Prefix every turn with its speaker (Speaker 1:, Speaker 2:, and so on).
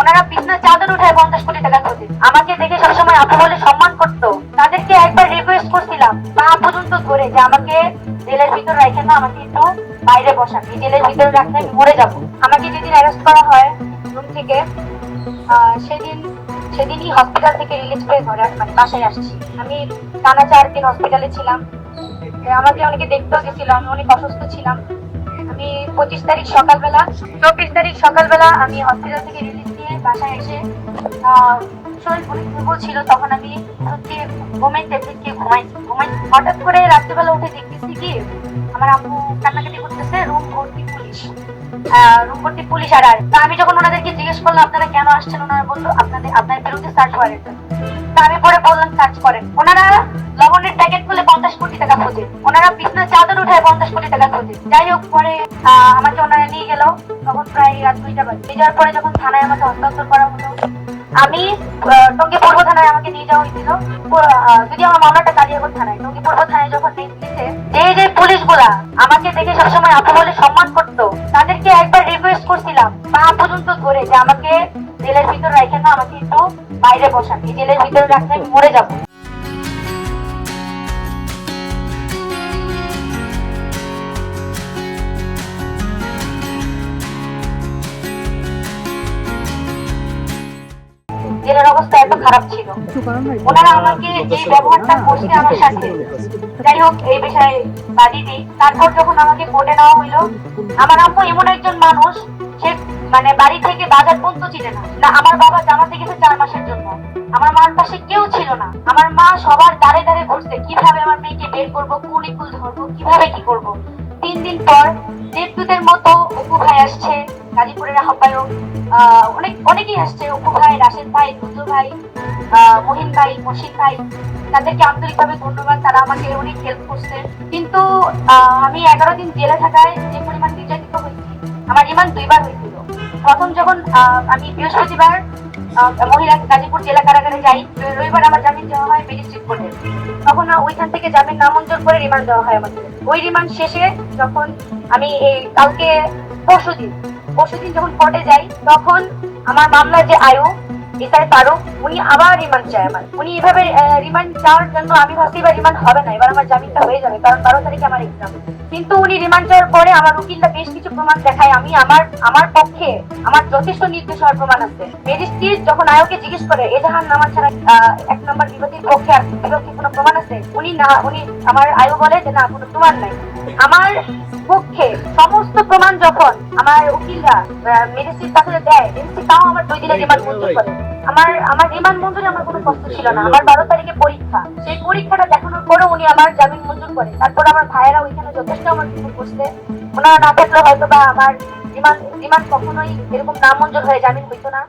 Speaker 1: ওনারা বিছনার চাদর উঠায় 50 কোটি টাকা খোঁজে। আমাকে দেখে সবসময় আপু বলে সম্মান করতো। তাদেরকে একবার রিকোয়েস্ট করছিলাম পা পর্যন্ত ধরে যে আমাকে জেলের ভিতর রাখেন না, আমাকে একটু বাইরে বসান, এই জেলের ভিতরে রাখলে আমি মরে যাবো। আমাকে যেদিন অ্যারেস্ট করা হয় রুম থেকে, সেদিন সেদিনই হসপিটাল থেকে রিলিজ পেয়ে ঘরে মানে বাসায় আসছি। আমি টানা 4 দিন হসপিটালে ছিলাম। আমাকে অনেকে দেখতেও গেছিল, আমি অনেক অসুস্থ ছিলাম। আমি 25 তারিখ সকালবেলা 24 তারিখ সকালবেলা আমি হসপিটাল থেকে রিলিজ নিয়ে বাসায় এসে শরীর অনেক দুর্বল ছিল। তখন আমি হচ্ছে ঘুমের ট্যাবলেট খেয়ে ঘুমাই। হঠাৎ করে রাত্রেবেলা উঠে দেখতেছি কি আমার আম্মু কান্নাকাটি করতেছে, রুম ভর্তি পুলিশ আর তা আমি যখন ওনাদেরকে জিজ্ঞেস করলাম আপনারা কেন আসছেন, ওনারা বললো আপনার বিরুদ্ধে সার্চ ওয়ারেন্ট। তা আমি পরে বললাম সার্চ করেন। ওনারা লবণের প্যাকেট খুলে 50 কোটি টাকা খোঁজে, ওনারা বিছনার চাদর উঠায় 50 কোটি টাকা খোঁজে। যাই হোক, পরে আমাকে ওনারা নিয়ে গেল। তখন প্রায় রাত 2টা বাজে। নিয়ে যাওয়ার পরে যখন থানায় আমাকে হস্তান্তর করা হলো, আমি টঙ্গী পূর্ব থানায় আমাকে নিয়ে যাওয়া হয়েছিল। যদি আমার মামলাটা কালিয়াকৈর থানায়, টঙ্গী পূর্ব থানায় যখন নিয়েছে, যে পুলিশ গুলা আমাকে দেখে সবসময় আপু বলে সম্মান করতো, তাদেরকে একবার রিকোয়েস্ট করছিলাম পা পর্যন্ত ধরে যে আমাকে জেলের ভিতর রাখেন না, আমাকে একটু বাইরে বসান, এই জেলের ভিতরে রাখলে আমি মরে যাবো। জেলের অবস্থা এত খারাপ ছিল, ওনারা আমাকে যে ব্যবহারটা করছে আমার সাথে। যাই হোক, এই বিষয়ে বাদই দিই। তারপর যখন আমাকে কোর্টে নেওয়া হইলো, আমার আম্মু এমন একজন মানুষ, সে মানে বাড়ি থেকে বাজার পর্যন্ত চিনে না। না, আমার বাবা জামাতে গেছে 4 মাসের জন্য, আমার মার পাশে কেউ ছিল না। আমার মা সবার দাঁড়ে দাঁড়ে ঘুরছে কিভাবে আমার মেয়েকে বের করবো, কোন স্কুল ধরবো, কিভাবে কি করবো। 3 দিন পর দেবদূতের মতো অপু ভাই আসছে, গাজীপুরের আহ্বায়ক, অনেকেই আসছে, অপু ভাই, রাশেদ ভাই, দুজু ভাই, মহিন ভাই, মসিন ভাই। তাদেরকে আন্তরিকভাবে ধন্যবাদ, তারা আমাকে অনেক হেল্প করছে। কিন্তু আমি 11 দিন জেলে থাকায় যে পরিমাণ নির্যাতিত হয়েছি, আমার রিমান্ড 2বার হয়েছিল। প্রথম যখন আমি বৃহস্পতিবার মহিলা গাজীপুর জেলা কারাগারে যাই, রবিবার আমার জামিন দেওয়া হয় ম্যাজিস্ট্রেট কোর্টে। তখন ওইখান থেকে জামিন নামঞ্জুর করে রিমান্ড দেওয়া হয় আমাকে। ওই রিমান্ড শেষে যখন আমি এই কালকে পরশুদিন যখন কোর্টে যাই, তখন আমার মামলার যে আয়ু এসআই ফারুক, উনি আবার রিমান্ড চায় আমার। উনি এভাবে রিমান্ড চাওয়ার জন্য আমি ভাবছি এবার রিমান্ড হবে না, এবার আমার জামিনটা হয়ে যাবে, কারণ 12 তারিখে আমার এক্সাম। কিন্তু উনি রিমান্ড চাওয়ার পরে আমার উকিলটা বেশ কিছু প্রমাণ দেখায়, আমি আমার পক্ষে আমার যথেষ্ট নির্দেশ হওয়ার প্রমাণ আছে। ম্যাজিস্ট্রেট যখন আয়োকে জিজ্ঞেস করে এজাহার নামা ছাড়া 1 নম্বর বিবাদীর পক্ষে আর বিপক্ষে কোনো প্রমাণ আছে, উনি আমার আয়ু বলে যে না, কোনো প্রমাণ নাই। আমার পক্ষে সমস্ত প্রমাণ যখন আমার উকিলরা ম্যাজিস্ট্রেট কাছে দেয়, ম্যাজিস্ট্রেট তাও আমার 2 দিনের রিমান্ড মঞ্জুর করে। আমার রিমান্ড মঞ্জুরে আমার কোনো কষ্ট ছিল না। আমার 12 তারিখে পরীক্ষা, সেই পরীক্ষাটা দেখানোর পরেও উনি আমার জামিন মঞ্জুর করে। তারপর আমার ভাইয়েরা ওইখানে যথেষ্ট আমার কিছু করছে, ওনারা না থাকলে হয়তো বা আমার রিমান্ড কখনোই এরকম না মঞ্জুর হয়ে জামিন হইতো না।